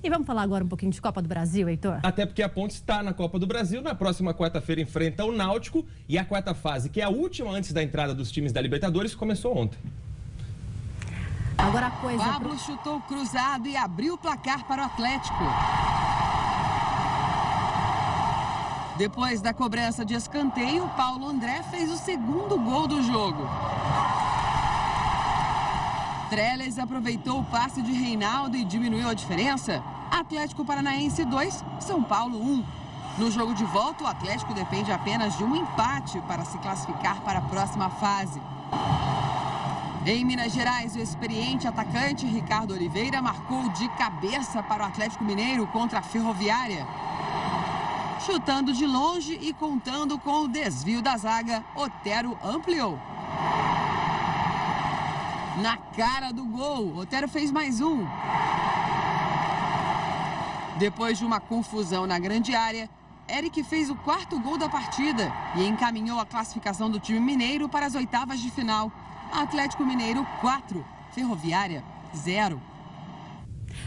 E vamos falar agora um pouquinho de Copa do Brasil, Heitor? Até porque a Ponte está na Copa do Brasil. Na próxima quarta-feira enfrenta o Náutico. E a quarta fase, que é a última antes da entrada dos times da Libertadores, começou ontem. Agora a coisa... Pablo chutou cruzado e abriu o placar para o Atlético. Depois da cobrança de escanteio, Paulo André fez o segundo gol do jogo. Trellis aproveitou o passe de Reinaldo e diminuiu a diferença. Atlético Paranaense 2, São Paulo 1. No jogo de volta, o Atlético depende apenas de um empate para se classificar para a próxima fase. Em Minas Gerais, o experiente atacante Ricardo Oliveira marcou de cabeça para o Atlético Mineiro contra a Ferroviária. Chutando de longe e contando com o desvio da zaga, Otero ampliou. Na cara do gol, Otero fez mais um. Depois de uma confusão na grande área, Eric fez o quarto gol da partida e encaminhou a classificação do time mineiro para as oitavas de final. Atlético Mineiro 4, Ferroviária 0.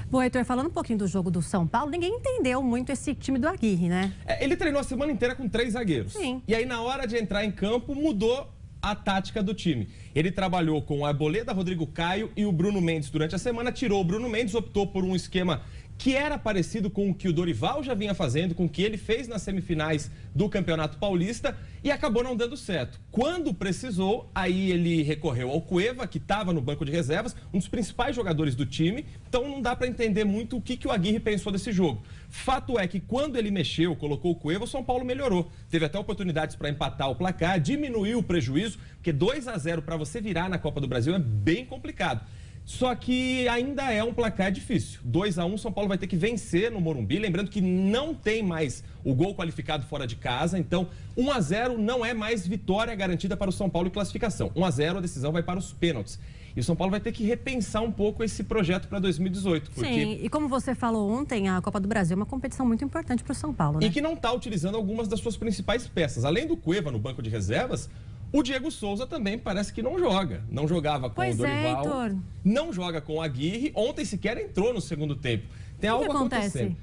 Bom, Heitor, falando um pouquinho do jogo do São Paulo, ninguém entendeu muito esse time do Aguirre, né? Ele treinou a semana inteira com 3 zagueiros. Sim. E aí, na hora de entrar em campo, mudou a tática do time. Ele trabalhou com o Arboleda, Rodrigo Caio e o Bruno Mendes durante a semana, tirou o Bruno Mendes, optou por um esquema que era parecido com o que o Dorival já vinha fazendo, com o que ele fez nas semifinais do Campeonato Paulista e acabou não dando certo. Quando precisou, aí ele recorreu ao Cueva, que estava no banco de reservas, um dos principais jogadores do time, então não dá para entender muito o que o Aguirre pensou desse jogo. Fato é que quando ele mexeu, colocou o Cueva, o São Paulo melhorou. Teve até oportunidades para empatar o placar, diminuiu o prejuízo, porque 2-0 para você virar na Copa do Brasil é bem complicado. Só que ainda é um placar difícil. 2-1, São Paulo vai ter que vencer no Morumbi. Lembrando que não tem mais o gol qualificado fora de casa. Então, 1-0 não é mais vitória garantida para o São Paulo em classificação. 1-0, a decisão vai para os pênaltis. E o São Paulo vai ter que repensar um pouco esse projeto para 2018. Porque... Sim, e como você falou ontem, a Copa do Brasil é uma competição muito importante para o São Paulo, né? E que não está utilizando algumas das suas principais peças. Além do Cueva no banco de reservas, o Diego Souza também parece que não joga. Não jogava com o Dorival. Heitor. Não joga com o Aguirre. Ontem sequer entrou no segundo tempo. Tem algo acontecendo.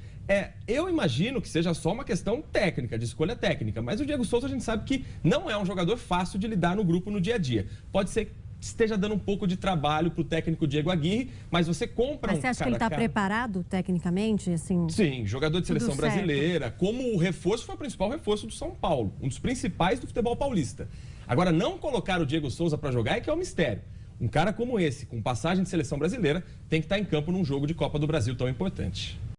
Eu imagino que seja só uma questão técnica, de escolha técnica. Mas o Diego Souza a gente sabe que não é um jogador fácil de lidar no grupo no dia a dia. Pode ser que esteja dando um pouco de trabalho para o técnico Diego Aguirre, mas você compra Mas você acha que ele está preparado tecnicamente? Assim, sim, jogador de seleção brasileira. Como o reforço, foi o principal reforço do São Paulo. Um dos principais do futebol paulista. Agora, não colocar o Diego Souza para jogar é que é um mistério. Um cara como esse, com passagem de seleção brasileira, tem que estar em campo num jogo de Copa do Brasil tão importante.